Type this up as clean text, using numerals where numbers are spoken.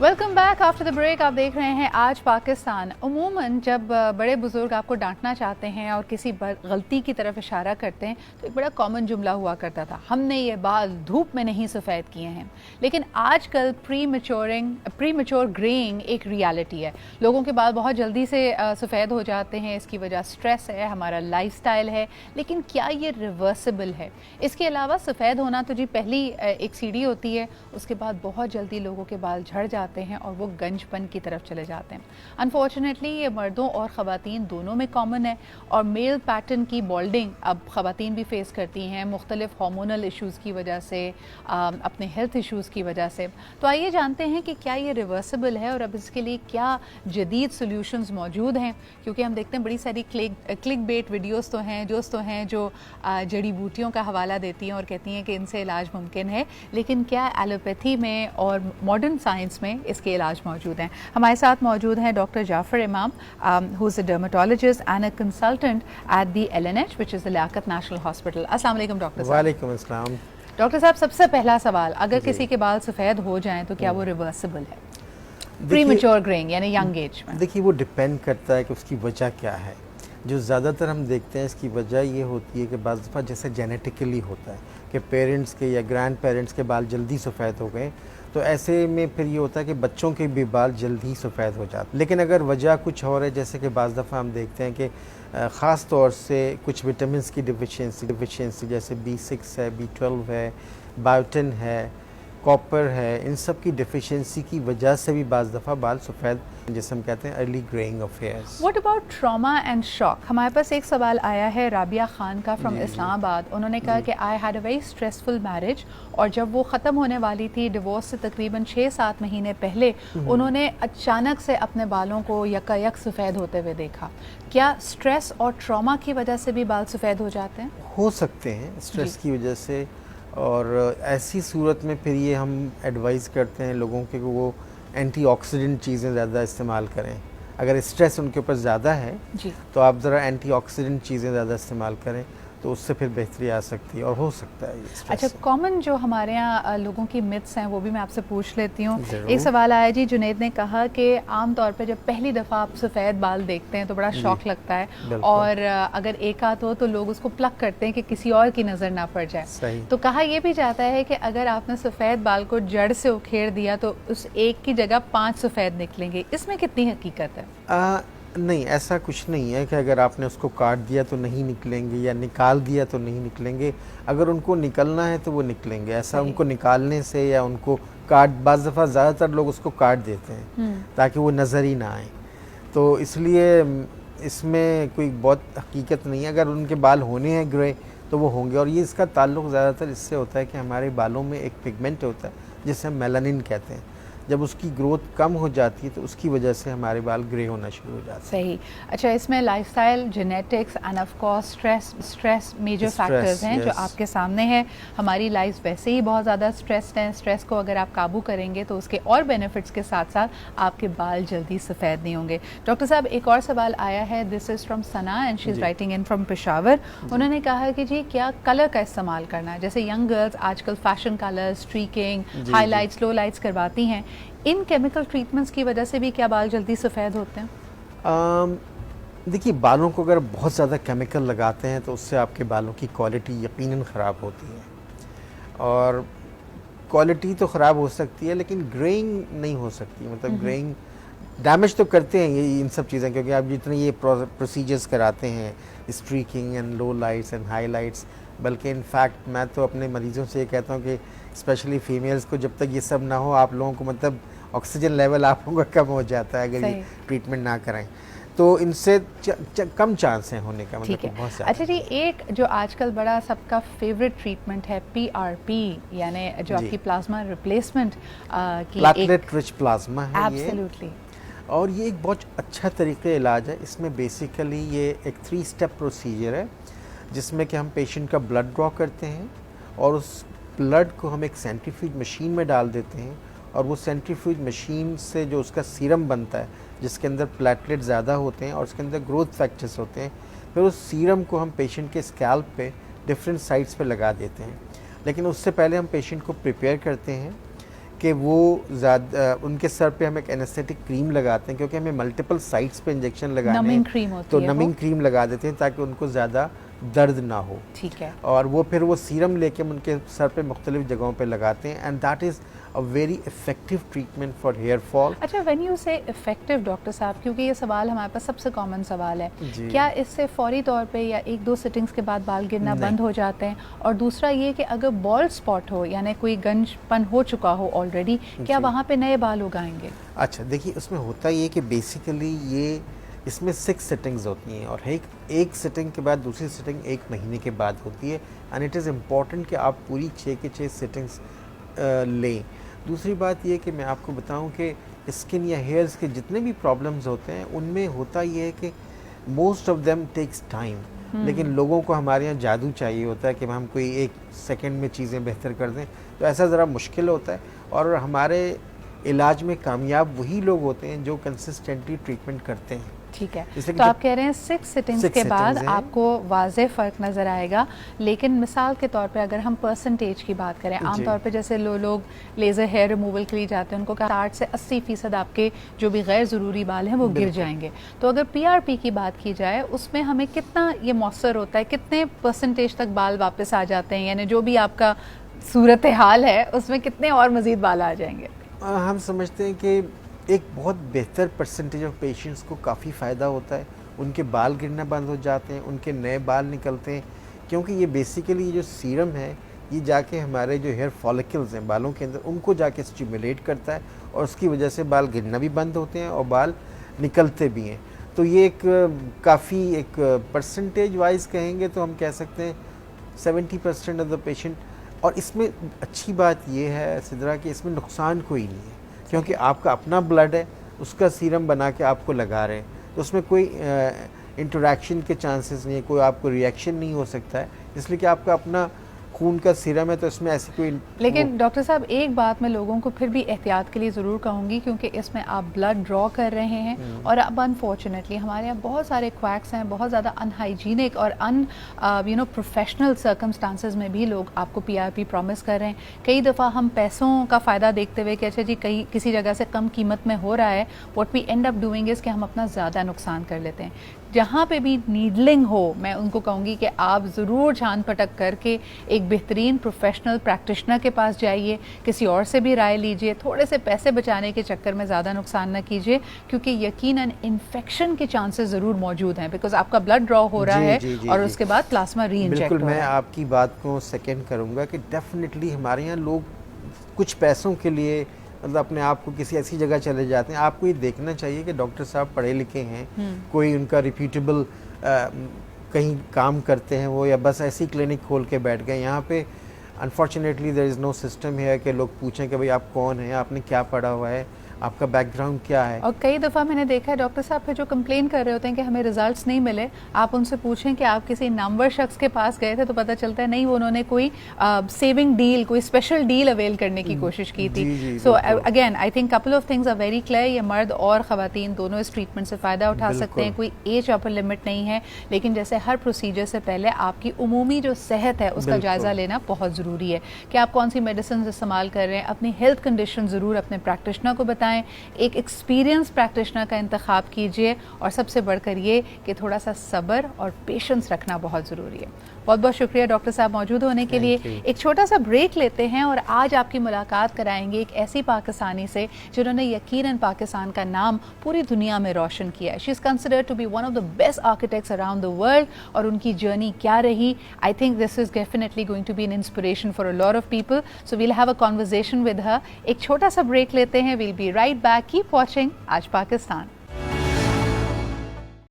Welcome back after the break. आप देख रहे हैं आज पाकिस्तान। उमूमन जब बड़े बुजुर्ग आपको डांटना चाहते हैं और किसी गलती की तरफ इशारा करते हैं तो एक बड़ा कॉमन जुमला हुआ करता था, हमने ये बाल धूप में नहीं सफ़ेद किए हैं। लेकिन आजकल प्री मेच्योर ग्रेइंग एक रियलिटी है। लोगों के बाल बहुत जल्दी से सफ़ेद हो जाते हैं। इसकी वजह स्ट्रेस है, हमारा लाइफस्टाइल है। लेकिन क्या ये रिवर्सिबल है? इसके अलावा सफ़ेद होना तो जी पहली एक सीढ़ी होती है, उसके बाद बहुत जल्दी लोगों के बाल झड़ जाते हैं और वो गंजपन की तरफ चले जाते हैं। अनफॉर्चुनेटली ये मर्दों और ख़वातीन दोनों में कॉमन है और मेल पैटर्न की बॉल्डिंग अब ख़वातीन भी फेस करती हैं मुख्तलिफ हार्मोनल इश्यूज़ की वजह से, अपने हेल्थ इश्यूज़ की वजह से। तो आइए जानते हैं कि क्या ये रिवर्सिबल है और अब इसके लिए क्या जदीद सोल्यूशंस मौजूद हैं। क्योंकि हम देखते हैं बड़ी सारी क्लिक बेट वीडियोज़ तो हैं जो जड़ी बूटियों का हवाला देती हैं और कहती हैं कि इनसे इलाज मुमकिन है। लेकिन क्या एलोपैथी में और मॉडर्न साइंस में इसके इलाज मौजूद हैं? हमारे साथ मौजूद हैं doctor Jafar Imam, who is a dermatologist and a consultant at the LNH which is the Liaquat national hospital. अस्सलाम वालेकुम डॉक्टर साहब। वालेकुम अस्सलाम। डॉक्टर साहब, सबसे पहला सवाल, अगर किसी के बाल सफ़ेद हो जाएं तो क्या वो रिवर्सिबल है? प्रीमेच्योर ग्रेइंग यानी यंग एज में। देखिए, वो डिपेंड करता है कि उसकी वजह क्या है। जो ज़्यादातर हम देखते हैं इसकी वजह ये होती है कि बाज़ दफ़ा जैसे जेनेटिकली होता है कि पेरेंट्स के या ग्रैंड पेरेंट्स के बाल जल्दी सफ़ेद हो गए, तो ऐसे में फिर ये होता है कि बच्चों के भी बाल जल्दी सफ़ेद हो जाते हैं। लेकिन अगर वजह कुछ और है, जैसे कि बाज़ दफ़ा हम देखते हैं कि ख़ास तौर से कुछ विटामिन की डिफिशिएंसी जैसे B6 है, B12 है, बायोटिन है, कॉपर है, इन सब की डिफिशिएंसी की वजह से भी बाज़ दफ़ा बाल सफ़ेद, जैसे हम कहते हैं early greying of hairs. What about trauma and shock? हमारे पास एक सवाल आया है राबिया खान का फ्रॉम इस्लामाबाद। उन्होंने कहा कि I had a very stressful marriage और जब वो ख़त्म होने वाली थी डिवोर्स से तकरीबन 6-7 महीने पहले, उन्होंने अचानक से अपने बालों को यकायक सफ़ेद होते हुए देखा। क्या स्ट्रेस और ट्रॉमा की वजह से भी बाल सफ़ेद हो जाते हैं? हो सकते हैं स्ट्रेस की वजह से, और ऐसी सूरत में फिर ये हम एडवाइज़ करते हैं लोगों के कि वो एंटीऑक्सीडेंट चीज़ें ज़्यादा इस्तेमाल करें। अगर स्ट्रेस उनके ऊपर ज़्यादा है जी, तो आप ज़रा एंटीऑक्सीडेंट चीज़ें ज़्यादा इस्तेमाल करें, तो उससे फिर बेहतरी आ सकती है और हो सकता है ये स्ट्रेस अच्छा, से। कॉमन जो हमारे यहाँ लोगों की मिथ्स हैं वो भी मैं आपसे पूछ लेती हूँ। ज़रूर। एक सवाल आया जी, जुनैद ने कहा कि आम तौर पे जब पहली दफ़ा आप सफ़ेद बाल देखते हैं तो बड़ा शौक लगता है बिल्कुल। और अगर एक आध हो तो लोग उसको प्लक करते हैं कि किसी और की नज़र ना पड़ जाए। सही। तो कहा यह भी जाता है कि अगर आपने सफ़ेद बाल को जड़ से उखेड़ दिया तो उस एक की जगह 5 सफ़ेद निकलेंगे। इसमें कितनी हकीकत है? नहीं, ऐसा कुछ नहीं है कि अगर आपने उसको काट दिया तो नहीं निकलेंगे या निकाल दिया तो नहीं निकलेंगे। अगर उनको निकलना है तो वो निकलेंगे। ऐसा उनको निकालने से या उनको बाज़ दफ़ा ज़्यादातर लोग उसको काट देते हैं ताकि वो नज़र ही ना आए। तो इसलिए इसमें कोई बहुत हकीकत नहीं है। अगर उनके बाल होने हैं ग्रे तो वो होंगे, और ये इसका ताल्लुक़ ज़्यादातर इससे होता है कि हमारे बालों में एक पिगमेंट होता है जिसे हम मेलानिन कहते हैं। जब उसकी ग्रोथ कम हो जाती है तो उसकी वजह से हमारे बाल ग्रे होना शुरू हो जाते हैं। सही। अच्छा, इसमें lifestyle, genetics and of course stress major factors हैं जो आपके सामने हैं। हमारी लाइफ वैसे ही बहुत ज़्यादा स्ट्रेस्ड है। स्ट्रेस को अगर आप काबू करेंगे तो उसके और बेनिफिट्स के साथ साथ आपके बाल जल्दी सफ़ेद नहीं होंगे। डॉक्टर साहब, एक और सवाल आया है, this is from Sana and she is writing in from Peshawar. उन्होंने कहा कि जी क्या कलर का इस्तेमाल करना है? जैसे यंग गर्ल्स आजकल फैशन कलर्स, स्ट्रीकिंग, हाईलाइट्स, लो लाइट्स करवाती हैं। इन केमिकल ट्रीटमेंट्स की वजह से भी क्या बाल जल्दी सफ़ेद होते हैं? देखिए, बालों को अगर बहुत ज़्यादा केमिकल लगाते हैं तो उससे आपके बालों की क्वालिटी यकीनन ख़राब होती है, और क्वालिटी तो ख़राब हो सकती है लेकिन ग्रेइंग नहीं हो सकती। मतलब ग्रेइंग डैमेज तो करते हैं ये इन सब चीज़ें, क्योंकि आप जितने ये प्रोसीजर्स कराते हैं, streaking and low lights and highlights, बल्कि इनफैक्ट मैं तो अपने मरीज़ों से ये कहता हूँ कि स्पेशली फीमेल्स को जब तक ये सब ना हो, आप लोगों को मतलब ऑक्सीजन लेवल आप लोगों का कम हो जाता है अगर ये ट्रीटमेंट ना कराएं, तो इनसे कम चांस है होने का। मतलब बहुत ज़्यादा। अच्छा जी, एक जो आजकल बड़ा सबका फेवरेट ट्रीटमेंट है PRP, यानी जो आपकी प्लाज्मा रिप्लेसमेंट की प्लेटलेट रिच प्लाज्मा है। एब्सोल्युटली। और ये एक बहुत अच्छा तरीक़े इलाज है। इसमें बेसिकली ये एक 3 स्टेप प्रोसीजर है जिसमें कि हम पेशेंट का ब्लड ड्रॉ करते हैं और उस ब्लड को हम एक सेंट्रीफ्यूज मशीन में डाल देते हैं, और वो सेंट्रीफ्यूज मशीन से जो उसका सीरम बनता है जिसके अंदर प्लेटलेट ज़्यादा होते हैं और उसके अंदर ग्रोथ फैक्टर्स होते हैं, फिर उस सीरम को हम पेशेंट के स्कैल्प पे डिफरेंट साइट्स पे लगा देते हैं। लेकिन उससे पहले हम पेशेंट को प्रिपेयर करते हैं कि वो ज़्यादा उनके सर पे हम एक एनेस्थेटिक क्रीम लगाते हैं, क्योंकि हमें मल्टीपल साइट्स पे इंजेक्शन लगाने हैं, नमिंग क्रीम होती तो है नमिंग क्रीम लगा देते हैं ताकि उनको ज़्यादा दर्द ना हो। ठीक है। और वो फिर वो सीरम लेके हम उनके सर पे मुख्तलिफ जगहों पे लगाते हैं, and that is a very effective treatment for hair fall. अच्छा, when you say effective doctor साहब, क्योंकि ये सवाल हमारे पास सबसे कॉमन सवाल है, जी। क्या इससे फौरी तौर पे या एक दो सिटिंग्स के बाद बाल गिरना बंद हो जाते हैं? और दूसरा ये कि अगर बॉल्ड स्पॉट हो यानी कोई गंजपन हो चुका हो ऑलरेडी, क्या वहाँ पे नए बाल उगाएंगे? अच्छा देखिए, उसमें होता ये कि बेसिकली ये इसमें 6 सिटिंग्स होती हैं, और एक सिटिंग के बाद दूसरी सिटिंग 1 महीने के बाद होती है, एंड इट इज़ इम्पॉर्टेंट कि आप पूरी 6 के 6 सिटिंग्स लें। दूसरी बात ये कि मैं आपको बताऊं कि स्किन या हेयर्स के जितने भी प्रॉब्लम्स होते हैं उनमें होता ये है कि most of them takes time, लेकिन लोगों को हमारे यहाँ जादू चाहिए होता है कि हम कोई 1 सेकंड में चीज़ें बेहतर कर दें, तो ऐसा ज़रा मुश्किल होता है। और हमारे इलाज में कामयाब वही लोग होते हैं जो कंसिस्टेंटली ट्रीटमेंट करते हैं। ठीक है, तो आप कह रहे हैं 6 सिटिंग्स के बाद आपको वाज़े फ़र्क नज़र आएगा, लेकिन मिसाल के तौर पे अगर हम परसेंटेज की बात करें, आमतौर पे जैसे लोग लेज़र हेयर रिमूवल के लिए जाते हैं, उनको 60 से 80% आपके जो भी गैर ज़रूरी बाल हैं वो गिर जाएंगे। तो अगर PRP की बात की जाए, उसमें हमें कितना ये मौसर होता है, कितने परसेंटेज तक बाल वापस आ जाते हैं, यानी जो भी आपका सूरत हाल है उसमें कितने और मज़ीद बाल आ जाएंगे? हम समझते हैं कि एक बहुत बेहतर परसेंटेज ऑफ पेशेंट्स को काफ़ी फ़ायदा होता है, उनके बाल गिरना बंद हो जाते हैं, उनके नए बाल निकलते हैं, क्योंकि ये बेसिकली ये जो सीरम है ये जाके हमारे जो हेयर फॉलिकल्स हैं बालों के अंदर उनको जाके स्टिमुलेट करता है, और उसकी वजह से बाल गिरना भी बंद होते हैं और बाल निकलते भी हैं। तो ये एक काफ़ी एक परसेंटेज वाइज कहेंगे तो हम कह सकते हैं 70% ऑफ द पेशेंट। और इसमें अच्छी बात ये है सिद्रा कि इसमें नुकसान कोई नहीं है, क्योंकि आपका अपना ब्लड है, उसका सीरम बना के आपको लगा रहे हैं, तो उसमें कोई इंटरेक्शन के चांसेस नहीं है, कोई आपको रिएक्शन नहीं हो सकता है, इसलिए कि आपका अपना खून का सीरम है, तो इसमें ऐसी कोई। लेकिन डॉक्टर साहब, एक बात मैं लोगों को फिर भी एहतियात के लिए ज़रूर कहूँगी, क्योंकि इसमें आप ब्लड ड्रॉ कर रहे हैं, और अब अनफॉर्चुनेटली हमारे यहाँ बहुत सारे क्वैक्स हैं, बहुत ज़्यादा अनहाइजीनिक और प्रोफेशनल सर्कमस्टांसेस में भी लोग आपको PRP प्रॉमिस कर रहे हैं। कई दफ़ा हम पैसों का फ़ायदा देखते हुए कि अच्छा जी कहीं किसी जगह से कम कीमत में हो रहा है, what we end up doing is कि हम अपना ज़्यादा नुकसान कर लेते हैं। जहाँ पे भी नीडलिंग हो, मैं उनको कहूँगी कि आप ज़रूर छान पटक करके एक बेहतरीन प्रोफेशनल प्रैक्टिशनर के पास जाइए, किसी और से भी राय लीजिए, थोड़े से पैसे बचाने के चक्कर में ज़्यादा नुकसान न कीजिए, क्योंकि यकीनन इन्फेक्शन के चांसेस ज़रूर मौजूद हैं, बिकॉज आपका ब्लड ड्रॉ हो रहा है और उसके बाद प्लाज्मा री इंजेक्ट हो रहा है। मैं आपकी बात को सेकेंड करूँगा कि डेफिनेटली हमारे यहाँ लोग कुछ पैसों के लिए मतलब अपने आप को किसी ऐसी जगह चले जाते हैं। आपको ये देखना चाहिए कि डॉक्टर साहब पढ़े लिखे हैं, कोई उनका रिप्यूटेबल कहीं काम करते हैं वो, या बस ऐसी क्लिनिक खोल के बैठ गए। यहाँ पे unfortunately there is no system है कि लोग पूछें कि भाई आप कौन हैं, आपने क्या पढ़ा हुआ है, आपका बैकग्राउंड क्या है। और कई दफ़ा मैंने देखा है डॉक्टर साहब फिर जो कंप्लेन कर रहे होते हैं कि हमें रिजल्ट्स नहीं मिले, आप उनसे पूछें कि आप किसी नामवर शख्स के पास गए थे, तो पता चलता है नहीं, वो उन्होंने कोई सेविंग डील, कोई स्पेशल डील अवेल करने की कोशिश की थी। So again I think couple of things are very clear. ये मर्द और ख़वातीन दोनों इस ट्रीटमेंट से फ़ायदा उठा सकते हैं, कोई एज अपर लिमिट नहीं है, लेकिन जैसे हर प्रोसीजर से पहले आपकी उमूमी जो सेहत है उसका जायज़ा लेना बहुत ज़रूरी है कि आप कौन सी मेडिसिन इस्तेमाल कर रहे हैं, अपनी हेल्थ कंडीशन ज़रूर अपने प्रैक्टिशनर को बताएं, एक एक्सपीरियंस प्रैक्टिशनर का इंतखाब कीजिए, और सबसे बढ़कर ये कि थोड़ा सा सब्र और पेशेंस रखना बहुत ज़रूरी है। बहुत बहुत शुक्रिया डॉक्टर साहब मौजूद होने के लिए। एक छोटा सा ब्रेक लेते हैं और आज आपकी मुलाकात कराएंगे एक ऐसी पाकिस्तानी से जिन्होंने यकीनन पाकिस्तान का नाम पूरी दुनिया में रोशन किया है। She is considered to be one of the best architects around the world, और उनकी जर्नी क्या रही, I think this is definitely going to be an inspiration for a lot of people. So we'll have a conversation with her. एक छोटा सा break लेते हैं, we'll be right back. Keep watching Aaj Pakistan.